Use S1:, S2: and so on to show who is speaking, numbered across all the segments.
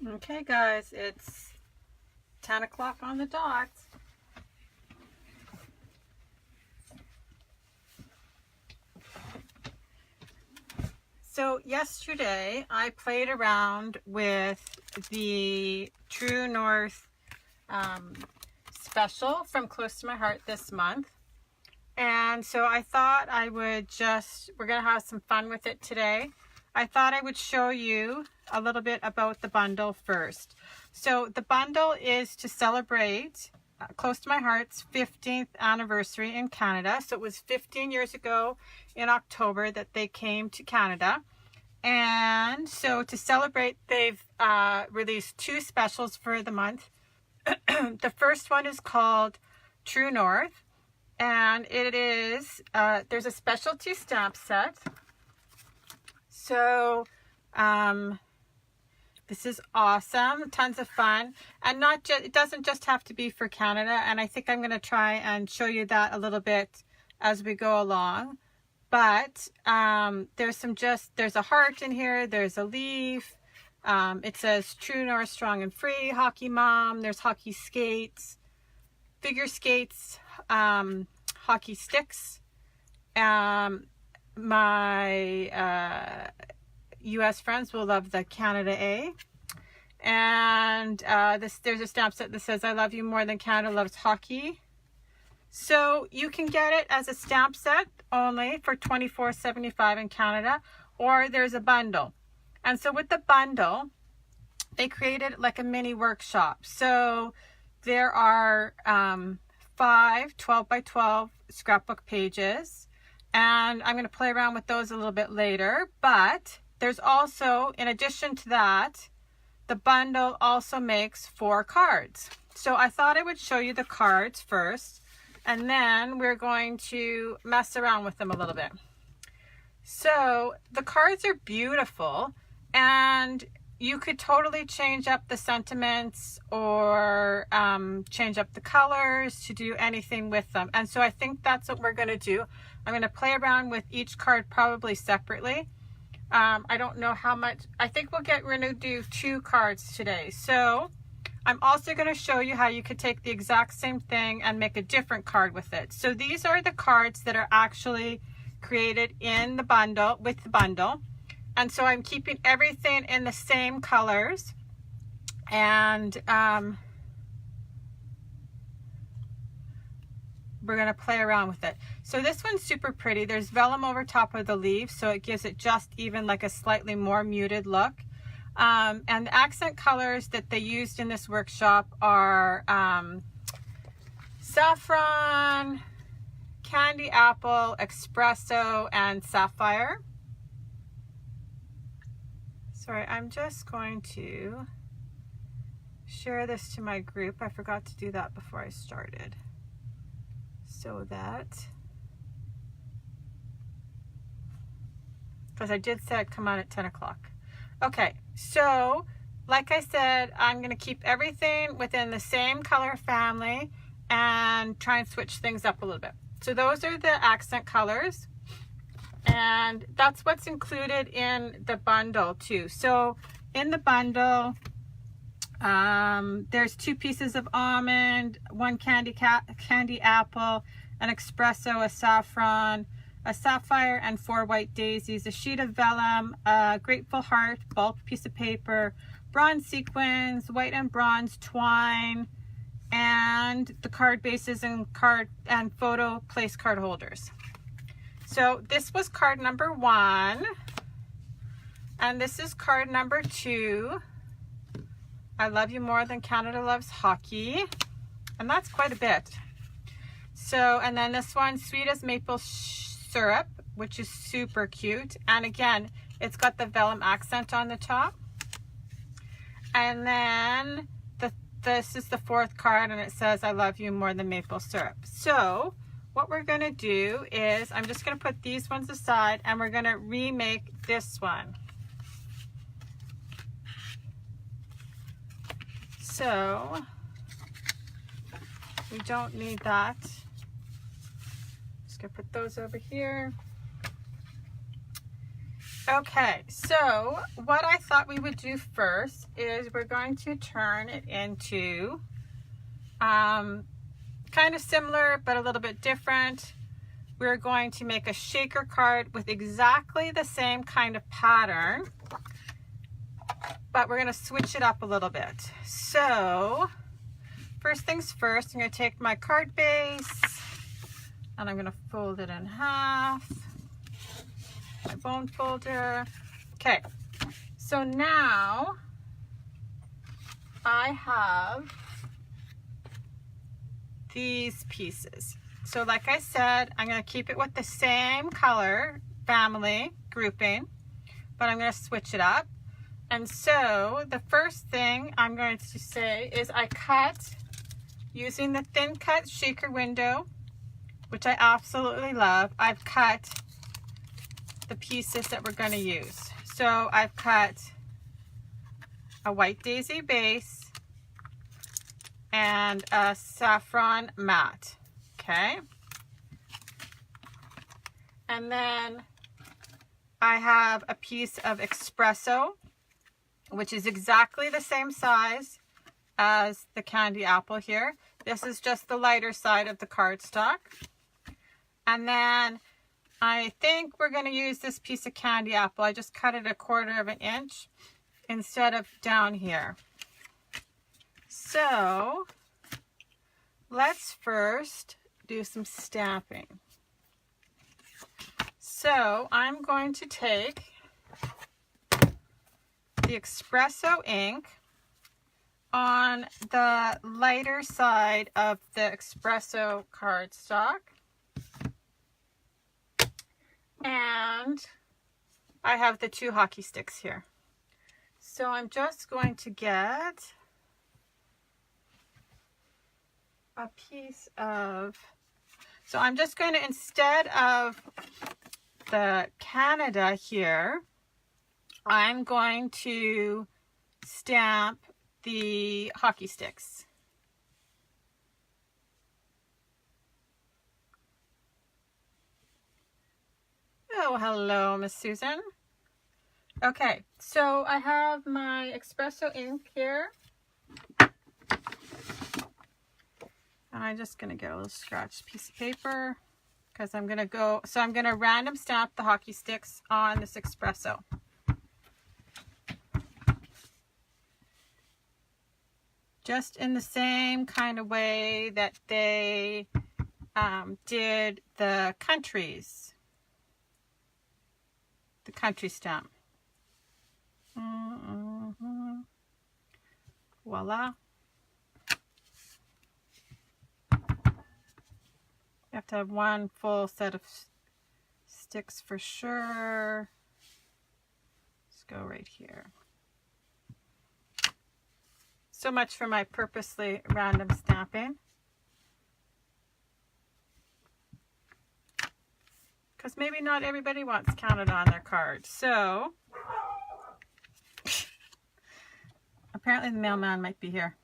S1: Okay guys, it's 10 o'clock on the dot. So yesterday I played around with the True North special from Close to My Heart this month. And so I thought I would we're going to have some fun with it today. I thought I would show you a little bit about the bundle first. So the bundle is to celebrate Close to My Heart's 15th anniversary in Canada. So it was 15 years ago in October that they came to Canada. And so to celebrate, they've released two specials for the month. The first one is called True North. And it is, there's a specialty stamp set. So, this is awesome, tons of fun, and it doesn't just have to be for Canada, and I think I'm going to try and show you that a little bit as we go along. But there's a heart in here, there's a leaf, it says True North Strong and Free, Hockey Mom, there's hockey skates, figure skates, hockey sticks, my US friends will love the Canada A. And there's a stamp set that says I love you more than Canada loves hockey. So you can get it as a stamp set only for $24.75 in Canada, or there's a bundle. And so with the bundle, they created like a mini workshop. So there are 5 12 by 12 scrapbook pages. And I'm going to play around with those a little bit later. But there's also, in addition to that, the bundle also makes 4 cards. So I thought I would show you the cards first. And then we're going to mess around with them a little bit. So the cards are beautiful. And you could totally change up the sentiments or change up the colors to do anything with them. And so I think that's what we're going to do. I'm going to play around with each card probably separately. I don't know how much. I think we're going to do 2 cards today. So I'm also going to show you how you could take the exact same thing and make a different card with it. So these are the cards that are actually created in the bundle, with the bundle. And so I'm keeping everything in the same colors. And we're going to play around with it. So this one's super pretty. There's vellum over top of the leaves, so it gives it just even like a slightly more muted look. And the accent colors that they used in this workshop are saffron, candy apple, espresso, and sapphire. Sorry, I'm just going to share this to my group. I forgot to do that before I started. So that, because I did say I'd come on at 10 o'clock. Okay, so like I said, I'm going to keep everything within the same color family and try and switch things up a little bit. So those are the accent colors. And that's what's included in the bundle too. So in the bundle, there's 2 pieces of almond, 1 candy apple, an espresso, a saffron, a sapphire, and 4 white daisies, a sheet of vellum, a grateful heart, bulk piece of paper, bronze sequins, white and bronze twine, and the card bases and photo place card holders. So this was card number 1, and this is card number 2. I love you more than Canada loves hockey, and that's quite a bit. So, and then this one, sweet as maple syrup, which is super cute. And again, it's got the vellum accent on the top. And then this is the 4th card, and it says, I love you more than maple syrup. So what we're going to do is I'm just going to put these ones aside, and we're going to remake this one. So we don't need that. Just going to put those over here. Okay, so what I thought we would do first is we're going to turn it into kind of similar but a little bit different. We're going to make a shaker card with exactly the same kind of pattern, but we're going to switch it up a little bit. So first things first, I'm going to take my card base and I'm going to fold it in half. My bone folder. Okay, so now I have these pieces. So like I said, I'm going to keep it with the same color family grouping, but I'm going to switch it up. And so the first thing I'm going to say is I cut using the thin cut shaker window, which I absolutely love. I've cut the pieces that we're going to use. So I've cut a white daisy base and a saffron mat. Okay. And then I have a piece of espresso, which is exactly the same size as the candy apple here. This is just the lighter side of the cardstock. And then I think we're going to use this piece of candy apple. I just cut it 1/4 inch instead of down here. So let's first do some stamping. So I'm going to take the espresso ink on the lighter side of the espresso cardstock. And I have the 2 hockey sticks here. So I'm just going to get a piece of, so I'm just going to, instead of the Canada here, I'm going to stamp the hockey sticks. Oh, hello, Miss Susan. Okay, so I have my espresso ink here. And I'm just going to get a little scratched piece of paper because I'm going to go, so I'm going to random stamp the hockey sticks on this espresso. Just in the same kind of way that they did the countries. The country stamp. Voila. You have to have one full set of sticks for sure. Let's go right here. So much for my purposely random stamping. Because maybe not everybody wants Canada on their card. So, apparently the mailman might be here.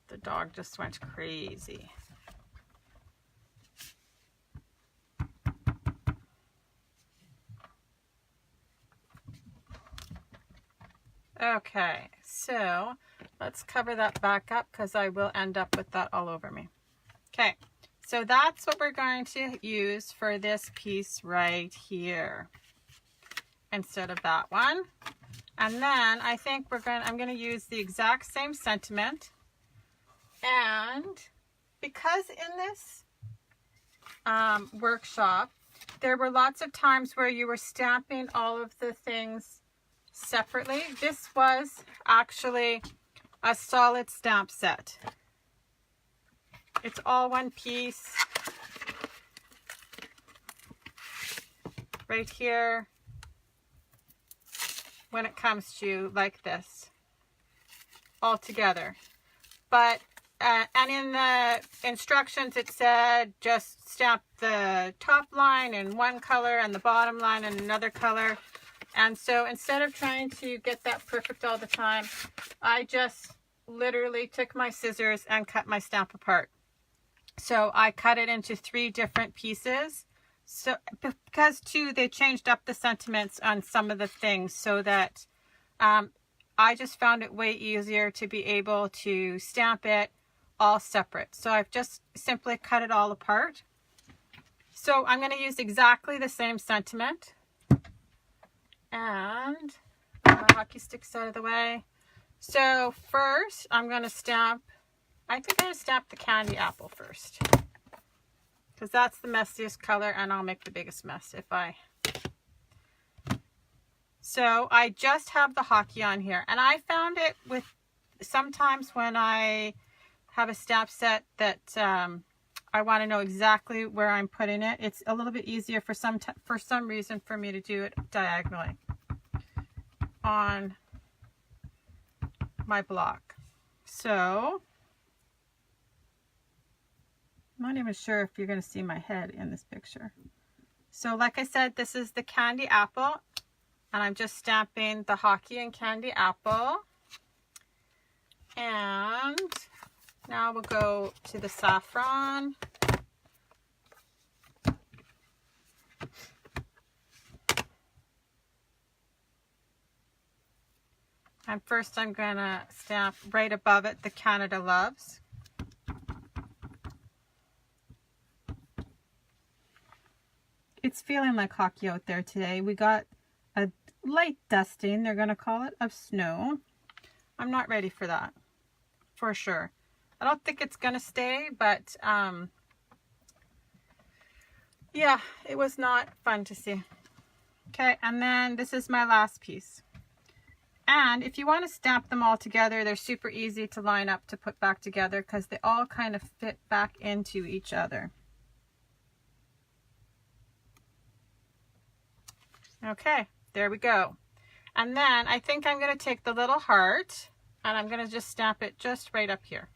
S1: The dog just went crazy. Okay, so let's cover that back up because I will end up with that all over me. Okay, so that's what we're going to use for this piece right here instead of that one. And then I think I'm going to use the exact same sentiment. And because in this workshop, there were lots of times where you were stamping all of the things separately. This was actually a solid stamp set. It's all one piece right here when it comes to like this all together. But and in the instructions it said just stamp the top line in one color and the bottom line in another color. And so instead of trying to get that perfect all the time, I just literally took my scissors and cut my stamp apart. So I cut it into 3 different pieces. So because too, they changed up the sentiments on some of the things so that I just found it way easier to be able to stamp it all separate. So I've just simply cut it all apart. So I'm going to use exactly the same sentiment. And my hockey sticks out of the way. So first I'm going to stamp, I think I'm going to stamp the candy apple first, because that's the messiest color and I'll make the biggest mess if I... So I just have the hockey on here, and I found it with sometimes when I have a stamp set that I want to know exactly where I'm putting it. It's a little bit easier for some reason for me to do it diagonally on my block. So I'm not even sure if you're going to see my head in this picture. So like I said, this is the candy apple, and I'm just stamping the hockey and candy apple. And now we'll go to the saffron. And first I'm going to stamp right above it the Canada Loves. It's feeling like hockey out there today. We got a light dusting, they're going to call it, of snow. I'm not ready for that, for sure. I don't think it's going to stay, but yeah, it was not fun to see. Okay, and then this is my last piece. And if you want to stamp them all together, they're super easy to line up to put back together because they all kind of fit back into each other. Okay, there we go. And then I think I'm going to take the little heart and I'm going to just stamp it just right up here.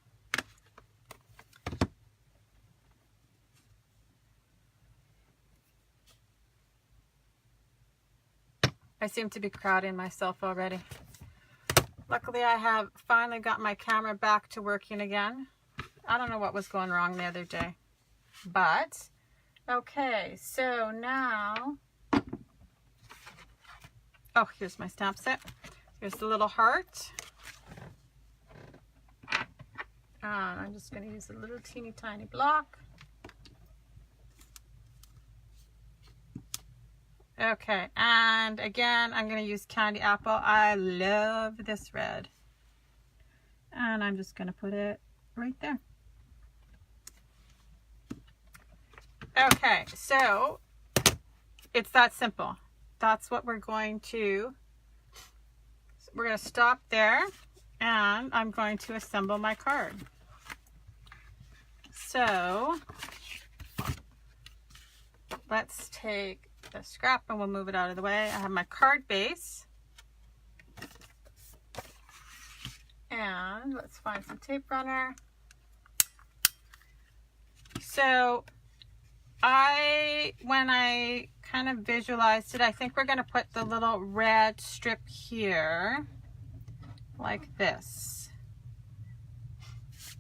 S1: I seem to be crowding myself already. Luckily, I have finally got my camera back to working again. I don't know what was going wrong the other day. But, okay, so now... Oh, here's my stamp set. Here's the little heart. And I'm just going to use a little teeny tiny block. Okay, and again, I'm going to use candy apple. I love this red. And I'm just going to put it right there. Okay, so it's that simple. That's what we're going to stop there, and I'm going to assemble my card. So let's take the scrap and we'll move it out of the way. I have my card base, and let's find some tape runner. So when I kind of visualized it, I think we're going to put the little red strip here like this.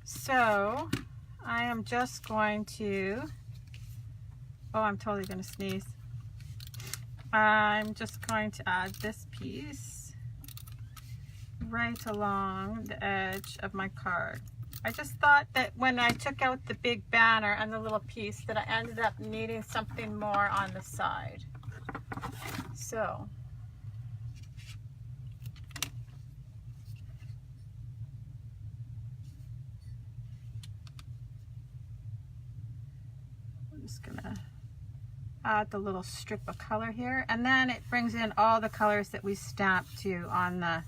S1: So I am just going to, oh, I'm totally going to sneeze. I'm just going to add this piece right along the edge of my card. I just thought that when I took out the big banner and the little piece that I ended up needing something more on the side. So I'm just gonna add the little strip of color here, and then it brings in all the colors that we stamped to on the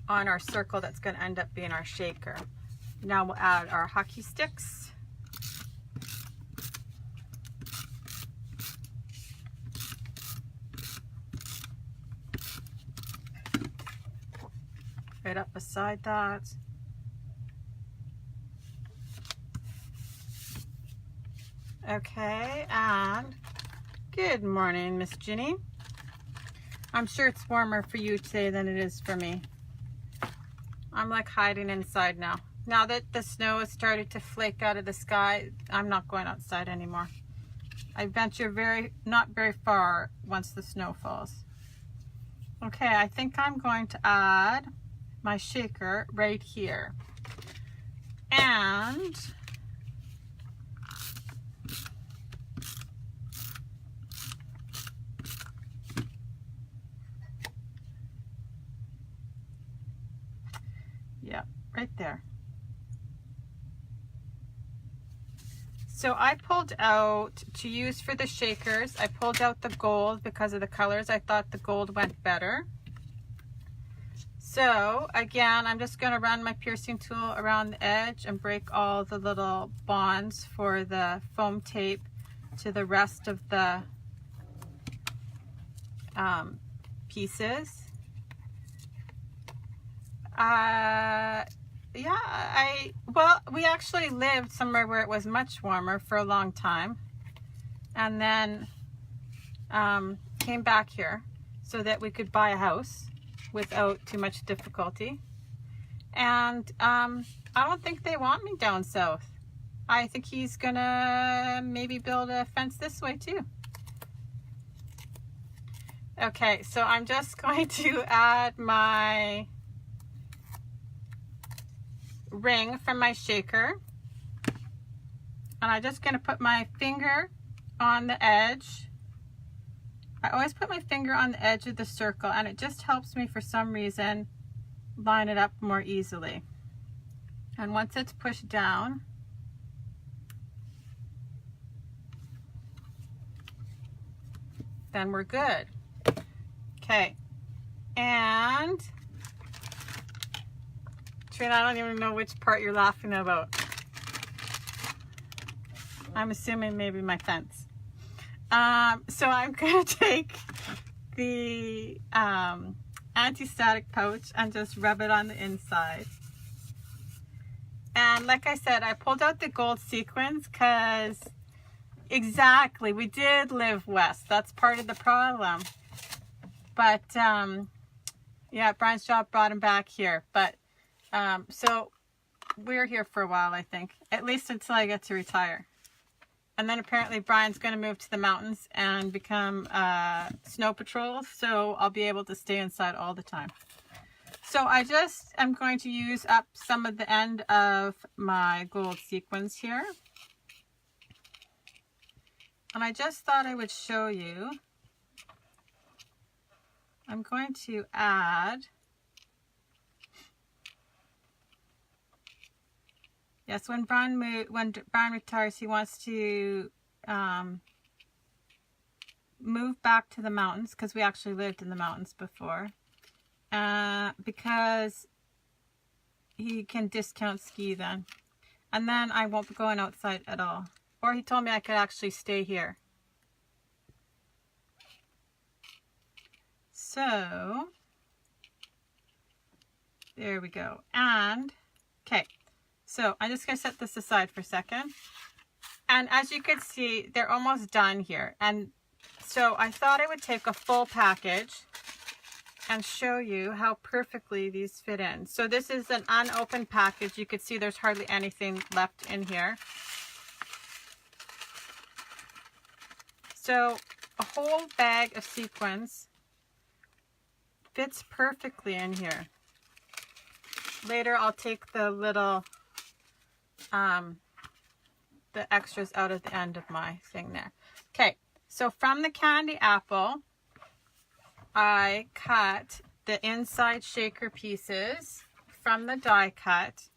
S1: on our circle that's going to end up being our shaker. Now we'll add our hockey sticks. Right up beside that. Okay, and good morning, Miss Ginny. I'm sure it's warmer for you today than it is for me. I'm like hiding inside now. Now that the snow has started to flake out of the sky, I'm not going outside anymore. I venture not very far once the snow falls. Okay, I think I'm going to add my shaker right here. And yeah, right there. So I pulled out, to use for the shakers, I pulled out the gold because of the colors. I thought the gold went better. So again, I'm just going to run my piercing tool around the edge and break all the little bonds for the foam tape to the rest of the pieces. Yeah, well, we actually lived somewhere where it was much warmer for a long time, and then came back here so that we could buy a house without too much difficulty. And I don't think they want me down south. I think he's gonna maybe build a fence this way too. Okay, so I'm just going to add my ring from my shaker, and I'm just going to put my finger on the edge. I always put my finger on the edge of the circle, and it just helps me for some reason line it up more easily. And once it's pushed down, then we're good. Okay, and Trina, I don't even know which part you're laughing about. I'm assuming maybe my fence. So I'm going to take the anti-static pouch and just rub it on the inside. And like I said, I pulled out the gold sequins because exactly, we did live west. That's part of the problem. But yeah, Brian's job brought him back here. But so we're here for a while, I think, at least until I get to retire. And then apparently Brian's going to move to the mountains and become snow patrol, so I'll be able to stay inside all the time. So I just am going to use up some of the end of my gold sequins here. And I just thought I would show you. I'm going to add, yes, when Brian retires, he wants to move back to the mountains, because we actually lived in the mountains before, because he can discount ski then. And then I won't be going outside at all. Or he told me I could actually stay here. So, there we go. And, okay. So I'm just going to set this aside for a second. And as you can see, they're almost done here. And so I thought I would take a full package and show you how perfectly these fit in. So this is an unopened package. You can see there's hardly anything left in here. So a whole bag of sequins fits perfectly in here. Later I'll take the little the extras out of the end of my thing there. Okay, so from the candy apple, I cut the inside shaker pieces from the die cut.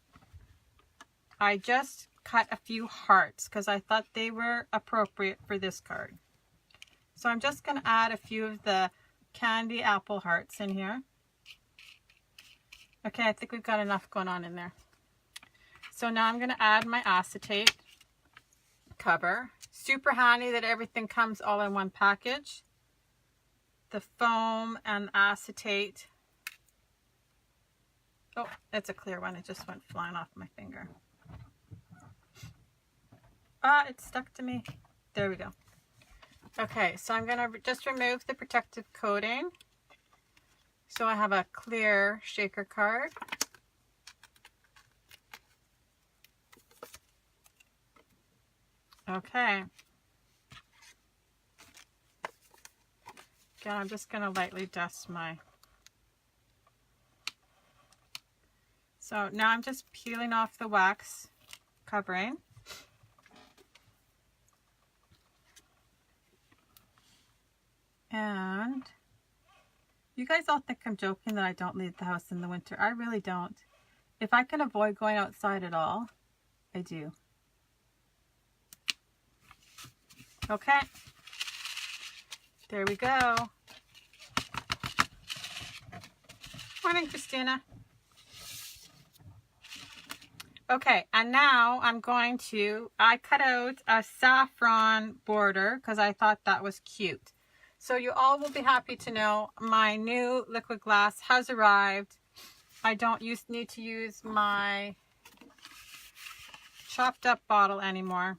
S1: I just cut a few hearts because I thought they were appropriate for this card. So I'm just going to add a few of the candy apple hearts in here. Okay, I think we've got enough going on in there. So now I'm going to add my acetate cover. Super handy that everything comes all in one package. The foam and acetate. Oh, that's a clear one. It just went flying off my finger. Ah, it's stuck to me. There we go. Okay, so I'm going to just remove the protective coating. So I have a clear shaker card. Okay. Again, I'm just going to lightly dust my... So now I'm just peeling off the wax covering. And you guys all think I'm joking that I don't leave the house in the winter. I really don't. If I can avoid going outside at all, I do. Okay. There we go. Morning, Christina. Okay, and now I'm going to, I cut out a saffron border because I thought that was cute. So you all will be happy to know my new liquid glass has arrived. I don't need to use my chopped up bottle anymore.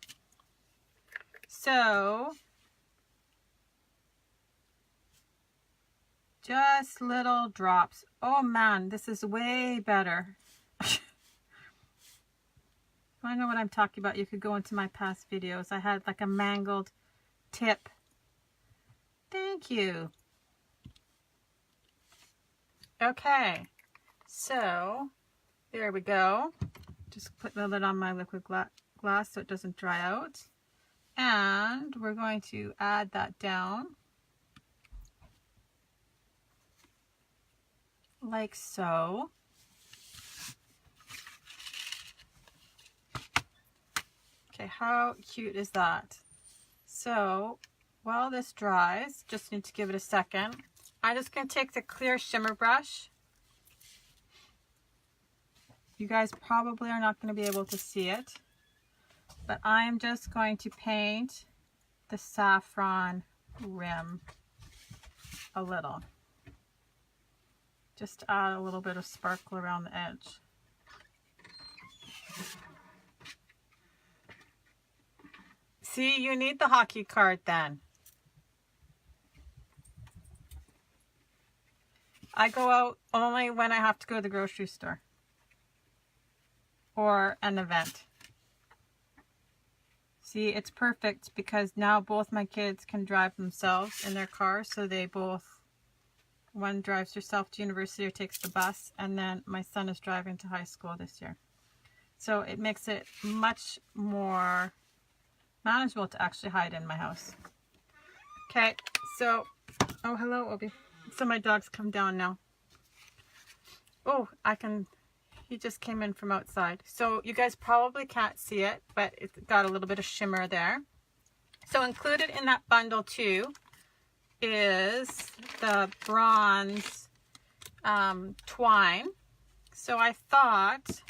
S1: So, just little drops. Oh man, this is way better. If I know what I'm talking about, you could go into my past videos. I had like a mangled tip. Thank you. Okay, so there we go. Just put the lid on my liquid glass so it doesn't dry out. And we're going to add that down like so. Okay, how cute is that? So while this dries, just need to give it a second. I'm just going to take the clear shimmer brush. You guys probably are not going to be able to see it, but I'm just going to paint the saffron rim a little. Just add a little bit of sparkle around the edge. See, you need the hockey card then. I go out only when I have to go to the grocery store or an event. See, it's perfect because now both my kids can drive themselves in their car, so they both, one drives herself to university or takes the bus, and then my son is driving to high school this year. So it makes it much more manageable to actually hide in my house. Okay, so, oh, hello, Obi. So my dog's come down now. Oh, he just came in from outside. So you guys probably can't see it, but it's got a little bit of shimmer there. So included in that bundle too is the bronze twine. So I thought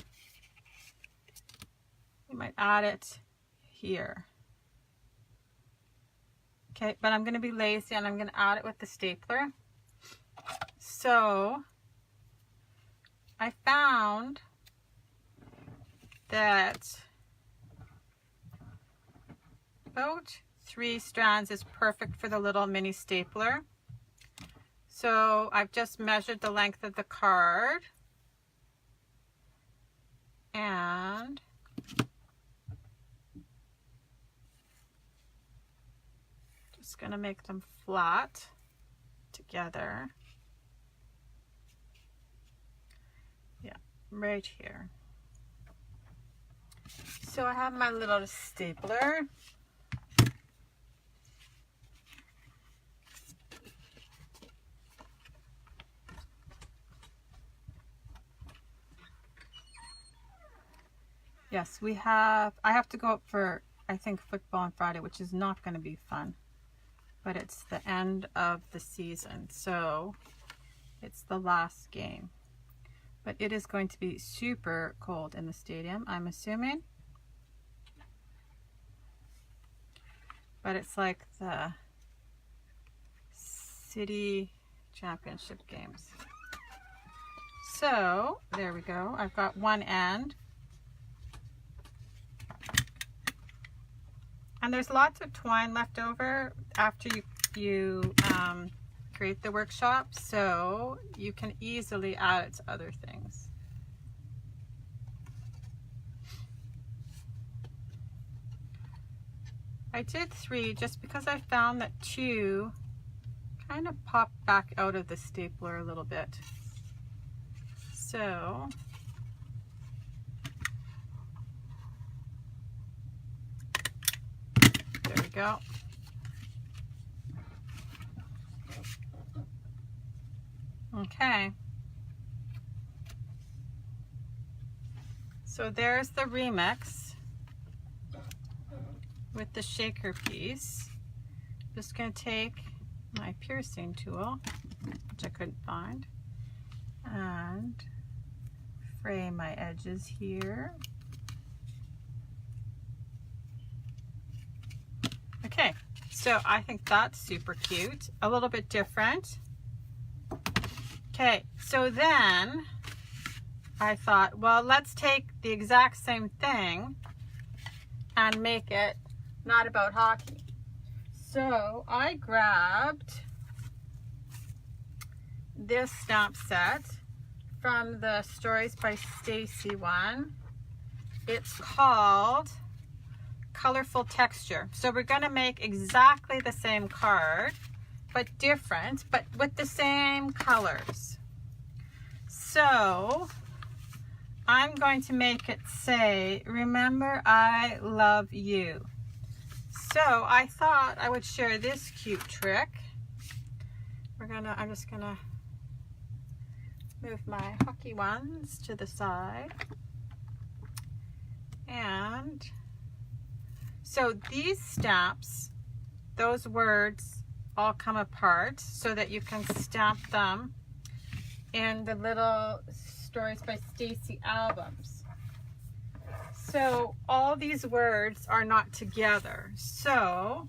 S1: you might add it here. Okay, but I'm going to be lazy and I'm going to add it with the stapler. So I found that about 3 strands is perfect for the little mini stapler. So I've just measured the length of the card and just going to make them flat together. Yeah, right here. So I have my little stapler. Yes, I have to go up for, I think, football on Friday, which is not going to be fun. But it's the end of the season, so it's the last game. But it is going to be super cold in the stadium, I'm assuming. But it's like the city championship games. So, there we go. I've got one end. And there's lots of twine left over after you create the workshop, so you can easily add it to other things. I did 3 just because I found that 2 kind of popped back out of the stapler a little bit. So there we go. Okay. So there's the remix with the shaker piece. Just going to take my piercing tool, which I couldn't find, and fray my edges here. Okay, so I think that's super cute, a little bit different. Okay, so then I thought, well, let's take the exact same thing and make it not about hockey. So I grabbed this stamp set from the Stories by Stacy one. It's called Colorful Texture. So we're going to make exactly the same card, but different, but with the same colors. So I'm going to make it say, "Remember I love you." So I thought I would share this cute trick. I'm just gonna move my hockey ones to the side. And so these stamps, those words all come apart so that you can stamp them in the little Stories by Stacy albums. So all these words are not together. So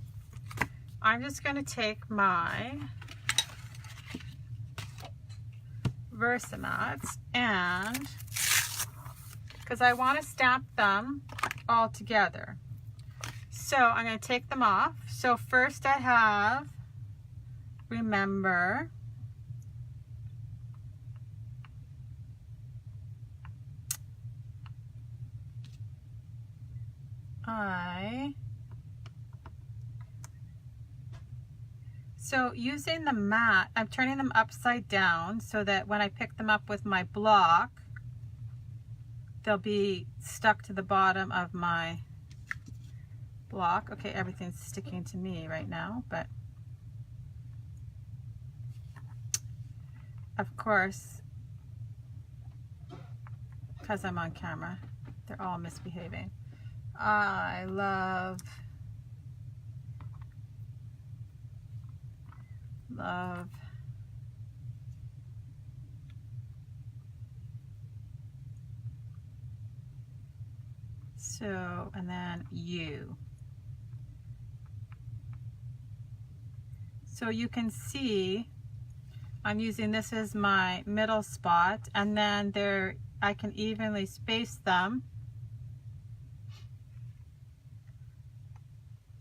S1: I'm just going to take my Versamats, and because I want to stamp them all together. So I'm going to take them off. So first I have Remember. So using the mat, I'm turning them upside down so that when I pick them up with my block, they'll be stuck to the bottom of my block. Okay, everything's sticking to me right now, but of course, because I'm on camera, they're all misbehaving. I love so, and then you. So you can see I'm using this as my middle spot, and then there I can evenly space them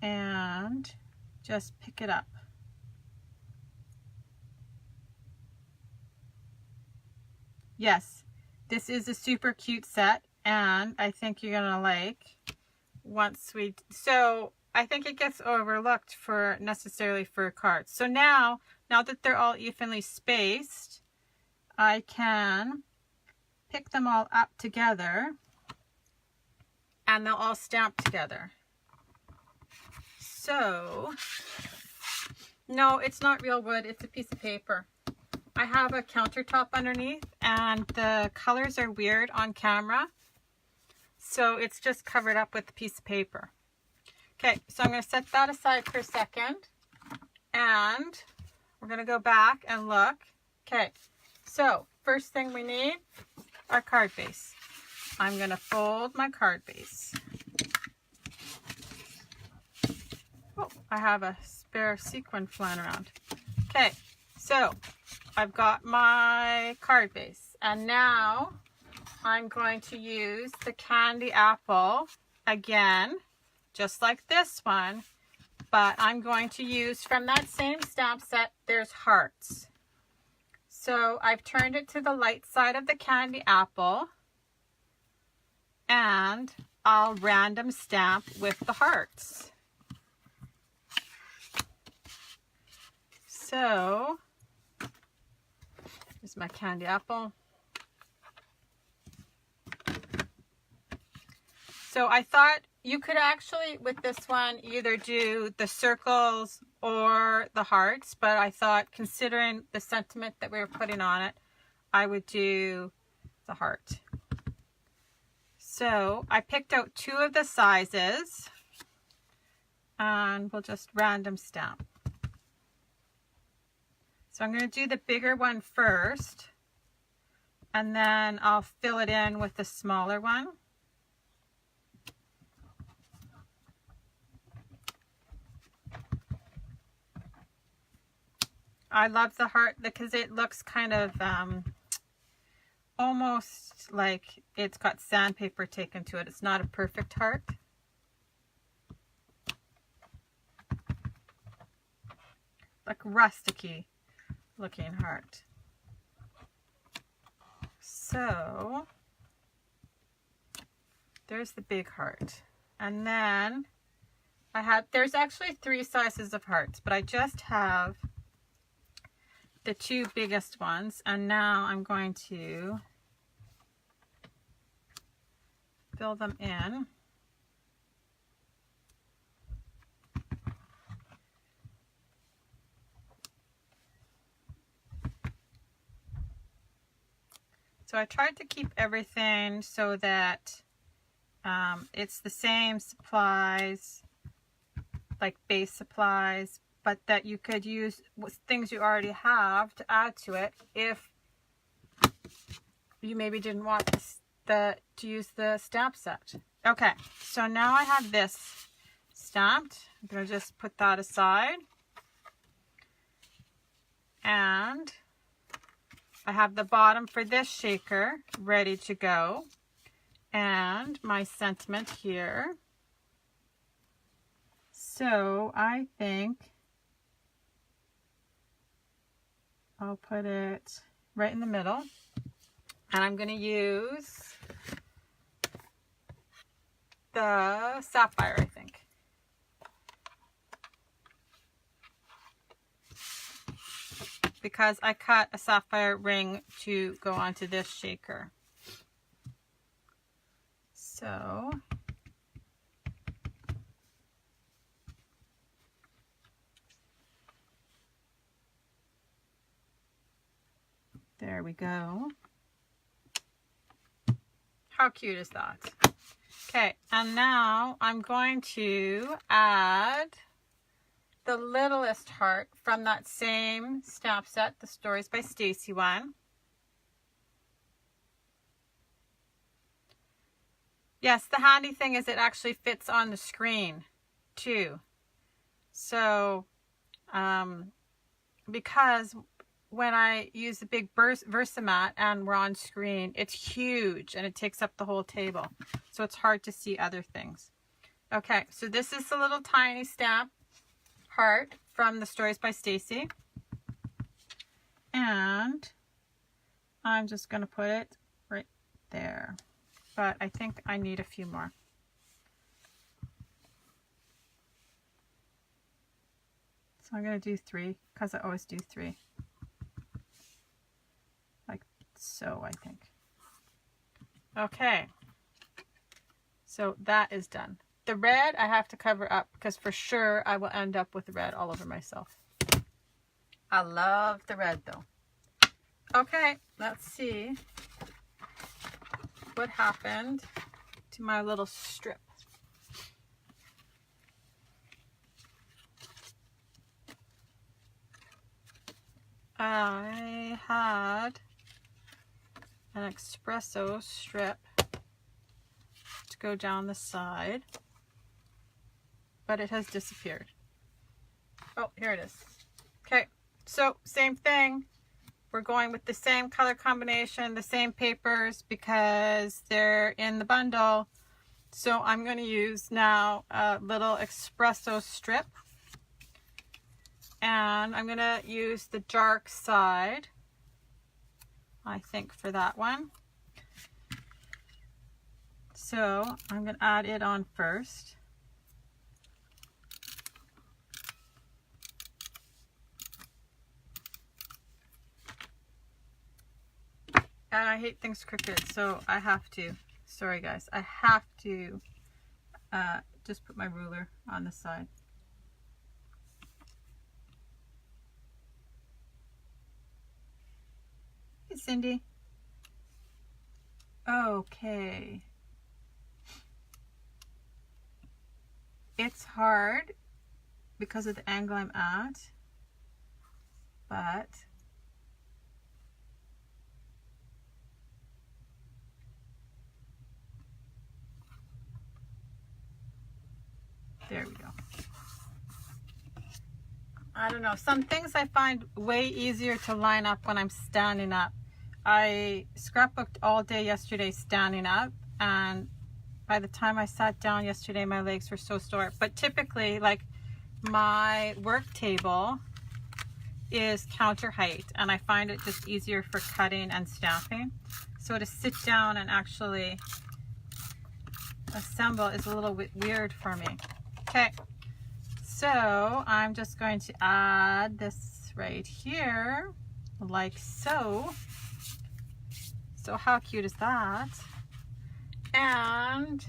S1: and just pick it up. Yes, this is a super cute set, and I think you're gonna like so I think it gets overlooked for necessarily for cards. So now that they're all evenly spaced, I can pick them all up together and they'll all stamp together. So, no, it's not real wood, it's a piece of paper. I have a countertop underneath and the colors are weird on camera. So it's just covered up with a piece of paper. Okay, so I'm going to set that aside for a second. And we're going to go back and look. Okay, so first thing we need, our card base. I'm going to fold my card base. Oh, I have a spare sequin flying around. Okay, so I've got my card base. And now I'm going to use the candy apple again, just like this one, but I'm going to use from that same stamp set, there's hearts. So I've turned it to the light side of the candy apple and I'll random stamp with the hearts. So, here's my candy apple. So I thought you could actually, with this one, either do the circles or the hearts, but I thought, considering the sentiment that we were putting on it, I would do the heart. So I picked out 2 of the sizes, and we'll just random stamp. So I'm going to do the bigger one first, and then I'll fill it in with the smaller one. I love the heart because it looks kind of almost like it's got sandpaper taken to it. It's not a perfect heart. Like rusticy looking heart. So there's the big heart. And then there's actually 3 sizes of hearts, but I just have the 2 biggest ones, and now I'm going to fill them in. So I tried to keep everything so that it's the same supplies, like base supplies, but that you could use things you already have to add to it if you maybe didn't want to use the stamp set. Okay, so now I have this stamped. I'm going to just put that aside. And I have the bottom for this shaker ready to go. And my sentiment here. So I think I'll put it right in the middle, and I'm going to use the sapphire, I think. Because I cut a sapphire ring to go onto this shaker. So there we go. How cute is that? Okay, and now I'm going to add the littlest heart from that same stamp set, the Stories by Stacy one. Yes, the handy thing is it actually fits on the screen too. So, because when I use the big Versamat and we're on screen, it's huge and it takes up the whole table. So it's hard to see other things. Okay, so this is the little tiny stamp heart from the Stories by Stacy. And I'm just going to put it right there. But I think I need a few more. So I'm going to do 3 because I always do 3. Like so, I think. Okay. So that is done. The red I have to cover up because for sure I will end up with the red all over myself. I love the red though. Okay, let's see what happened to my little strip. I had an espresso strip to go down the side, but it has disappeared. Oh, here it is. Okay, so same thing. We're going with the same color combination, the same papers because they're in the bundle. So I'm going to use now a little espresso strip. And I'm going to use the dark side, I think, for that one. So I'm going to add it on first. And I hate things crooked, so I have to, sorry guys, I have to just put my ruler on the side. Hey Cindy. Okay. It's hard because of the angle I'm at, but there we go. I don't know, some things I find way easier to line up when I'm standing up. I scrapbooked all day yesterday standing up, and by the time I sat down yesterday my legs were so sore. But typically, like, my work table is counter height, and I find it just easier for cutting and stamping. So to sit down and actually assemble is a little bit weird for me. Okay, so I'm just going to add this right here, like so. So how cute is that? And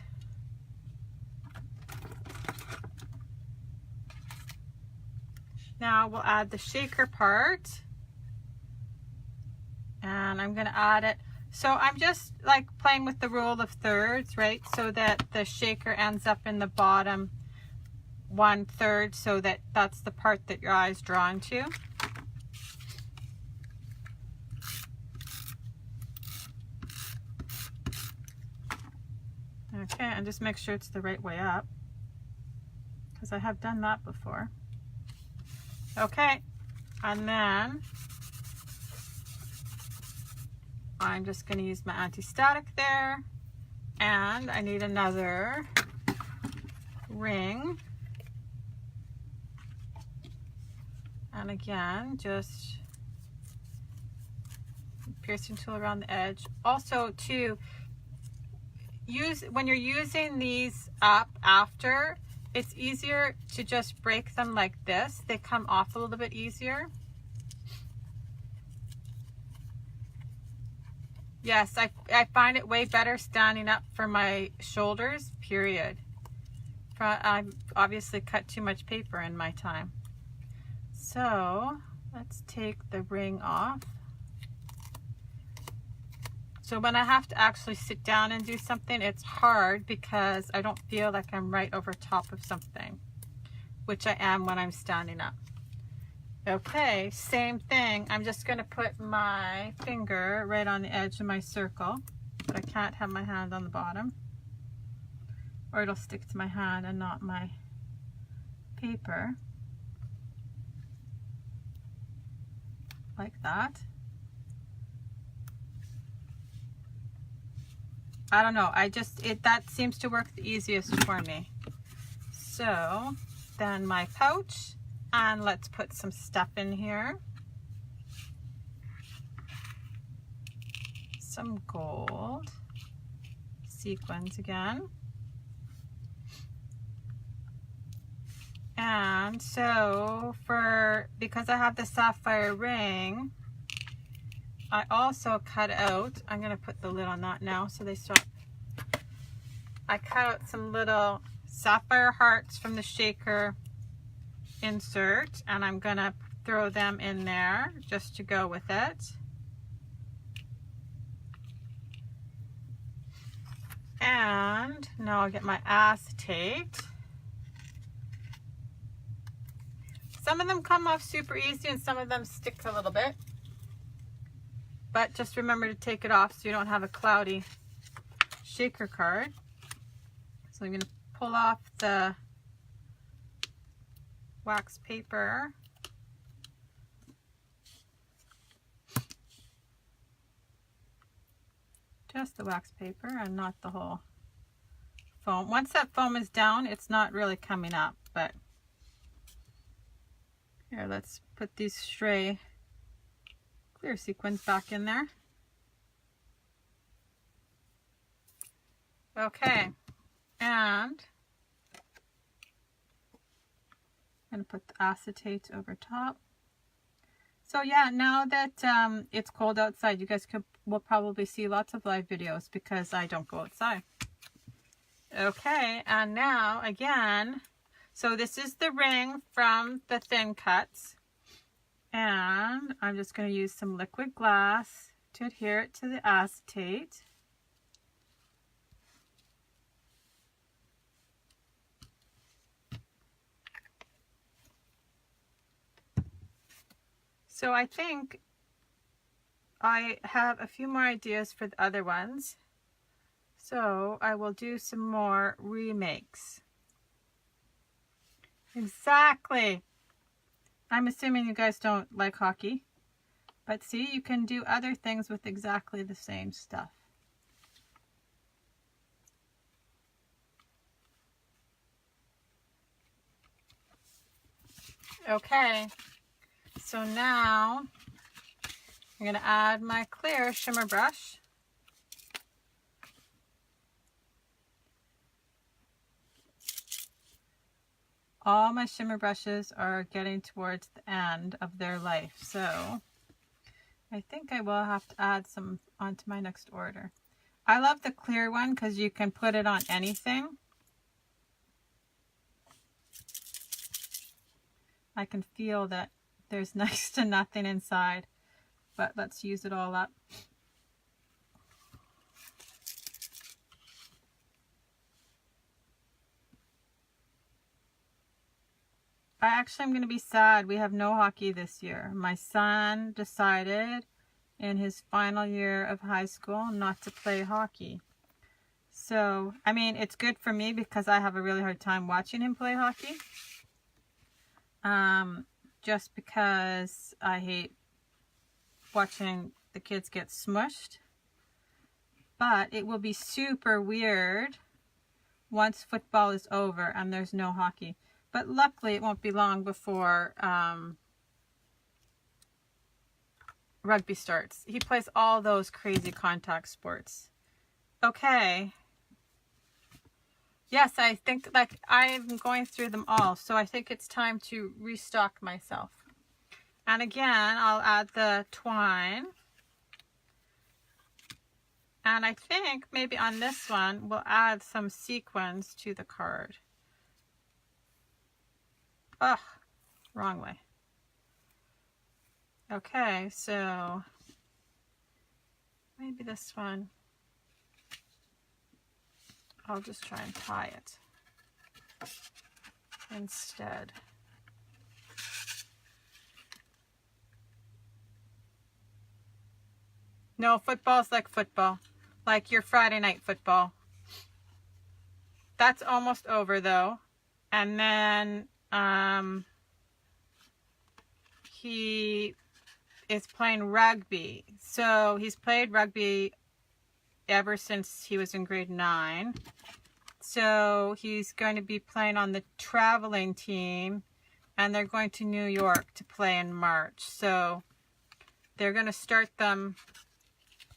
S1: now we'll add the shaker part, and I'm going to add it. So I'm just like playing with the rule of thirds, right? So that the shaker ends up in the bottom 1/3, so that that's the part that your eye's drawn to. Okay, and just make sure it's the right way up, because I have done that before. Okay, and then I'm just going to use my anti-static there, and I need another ring. And again, just piercing tool around the edge. Also, to use when you're using these up after, it's easier to just break them like this. They come off a little bit easier. Yes, I find it way better standing up for my shoulders, period. I've obviously cut too much paper in my time. So let's take the ring off. So when I have to actually sit down and do something, it's hard because I don't feel like I'm right over top of something, which I am when I'm standing up. Okay, same thing. I'm just going to put my finger right on the edge of my circle, but I can't have my hand on the bottom, or it'll stick to my hand and not my paper. Like that. I don't know, that seems to work the easiest for me. So then my pouch, and let's put some stuff in here. Some gold sequins again. And so because I have the sapphire ring, I also cut out, I'm going to put the lid on that now so they stop. I cut out some little sapphire hearts from the shaker insert, and I'm going to throw them in there just to go with it. And now I'll get my acetate. Some of them come off super easy and some of them stick a little bit. But just remember to take it off so you don't have a cloudy shaker card. So I'm going to pull off the wax paper. Just the wax paper and not the whole foam. Once that foam is down, it's not really coming up, but here, let's put these stray clear sequins back in there. Okay, and I'm going to put the acetate over top. So yeah, now that it's cold outside, you guys will probably see lots of live videos because I don't go outside. Okay, and now again, so this is the ring from the thin cuts. And I'm just going to use some liquid glass to adhere it to the acetate. So I think I have a few more ideas for the other ones. So I will do some more remakes. Exactly. I'm assuming you guys don't like hockey. But see, you can do other things with exactly the same stuff. Okay, so now I'm going to add my clear shimmer brush. All my shimmer brushes are getting towards the end of their life, so I think I will have to add some onto my next order. I love the clear one because you can put it on anything. I can feel that there's next to nothing inside, but let's use it all up. I actually am going to be sad. We have no hockey this year. My son decided in his final year of high school not to play hockey. So, I mean, it's good for me because I have a really hard time watching him play hockey. Just because I hate watching the kids get smushed. But it will be super weird once football is over and there's no hockey. But luckily it won't be long before rugby starts. He plays all those crazy contact sports. Okay. Yes, I think like I'm going through them all. So I think it's time to restock myself. And again, I'll add the twine. And I think maybe on this one, we'll add some sequins to the card. Ugh, wrong way. Okay, so maybe this one, I'll just try and tie it instead. No, football's like football, like your Friday night football. That's almost over though. And then he is playing rugby. So he's played rugby ever since he was in grade 9. So he's going to be playing on the traveling team, and they're going to New York to play in March. So they're going to start them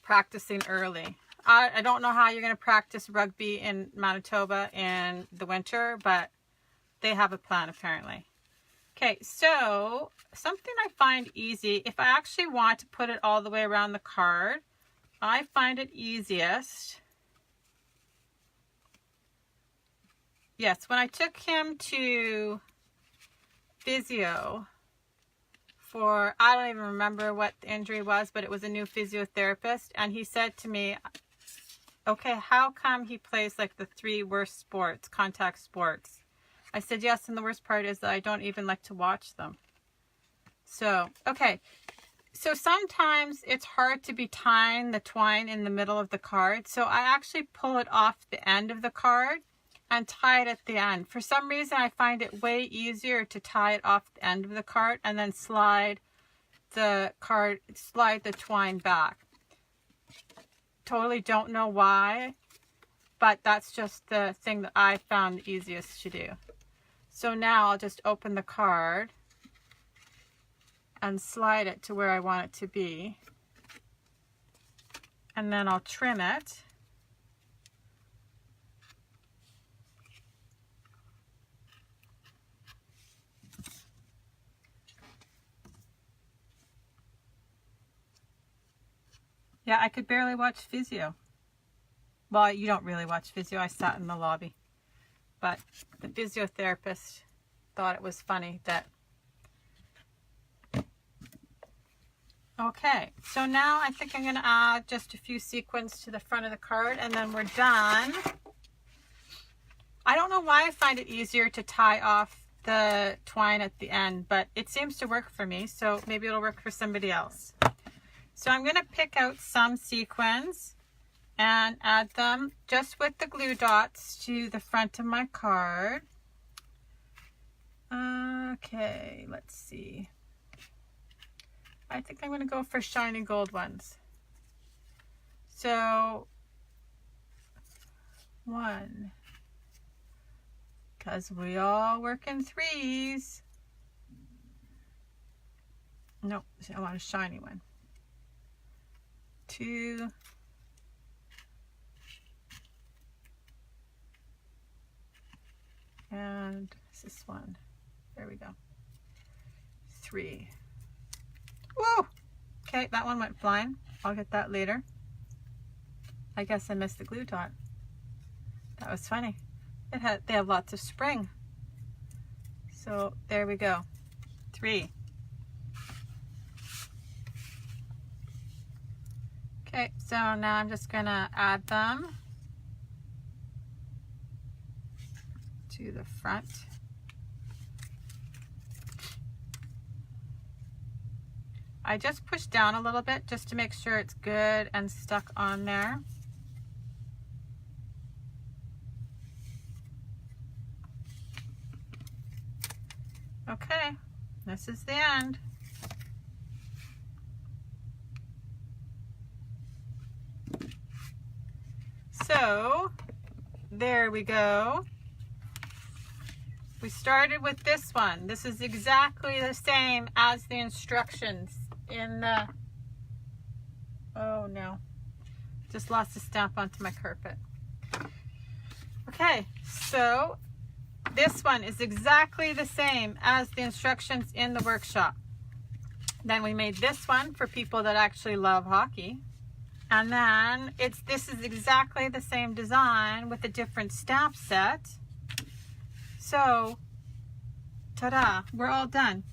S1: practicing early. I don't know how you're going to practice rugby in Manitoba in the winter, but they have a plan apparently. Okay, so something I find easy, if I actually want to put it all the way around the card, I find it easiest. Yes, when I took him to physio for, I don't even remember what the injury was, but it was a new physiotherapist, and he said to me, okay, how come he plays like the 3 worst sports, contact sports? I said, yes, and the worst part is that I don't even like to watch them. So, okay. So sometimes it's hard to be tying the twine in the middle of the card. So I actually pull it off the end of the card and tie it at the end. For some reason, I find it way easier to tie it off the end of the card and then slide the twine back. Totally don't know why, but that's just the thing that I found the easiest to do. So now I'll just open the card and slide it to where I want it to be. And then I'll trim it. Yeah, I could barely watch physio. Well, you don't really watch physio. I sat in the lobby. But the physiotherapist thought it was funny that... Okay, so now I think I'm going to add just a few sequins to the front of the card, and then we're done. I don't know why I find it easier to tie off the twine at the end, but it seems to work for me, so maybe it'll work for somebody else. So I'm going to pick out some sequins and add them just with the glue dots to the front of my card. Okay, let's see. I think I'm going to go for shiny gold ones. So, 1, because we all work in 3s. Nope, I want a shiny one. 2, and this one. There we go. 3. Whoa! Okay, that one went flying. I'll get that later. I guess I missed the glue dot. That was funny. They have lots of spring. So there we go. 3. Okay, so now I'm just gonna add them to the front. I just push down a little bit just to make sure it's good and stuck on there. Okay, this is the end. So, there we go. We started with this one. This is exactly the same as the instructions in the... Oh no, just lost a stamp onto my carpet. Okay, so this one is exactly the same as the instructions in the workshop. Then we made this one for people that actually love hockey. And then this is exactly the same design with a different stamp set. So, ta-da, we're all done.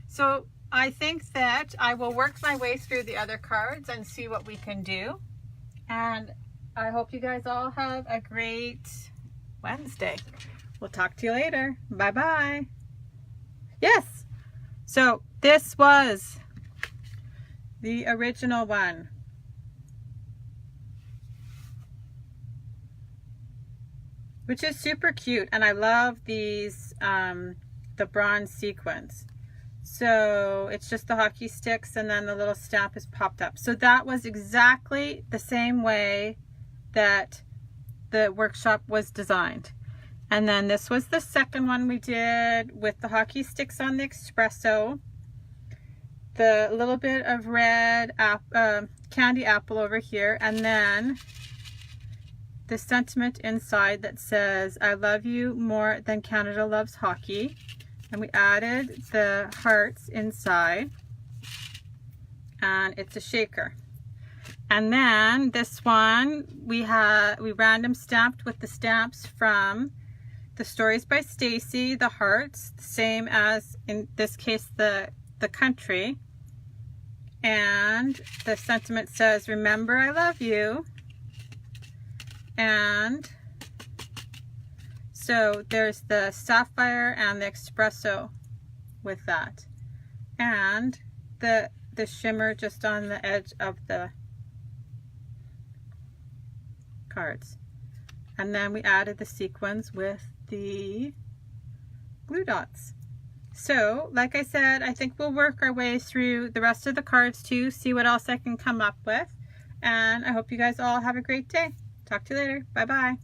S1: So I think that I will work my way through the other cards and see what we can do. And I hope you guys all have a great Wednesday. We'll talk to you later. Bye-bye. Yes, so this was the original one. Which is super cute, and I love these, the bronze sequins. So it's just the hockey sticks and then the little stamp is popped up. So that was exactly the same way that the workshop was designed. And then this was the second one we did with the hockey sticks on the espresso. The little bit of red candy apple over here, and then the sentiment inside that says, I love you more than Canada loves hockey. And we added the hearts inside, and it's a shaker. And then this one, we random stamped with the stamps from the Stories by Stacy, the hearts, the same as in this case, the country. And the sentiment says, remember I love you. And so there's the sapphire and the espresso with that, and the shimmer just on the edge of the cards. And then we added the sequins with the glue dots. So like I said, I think we'll work our way through the rest of the cards too, see what else I can come up with. And I hope you guys all have a great day. Talk to you later. Bye-bye.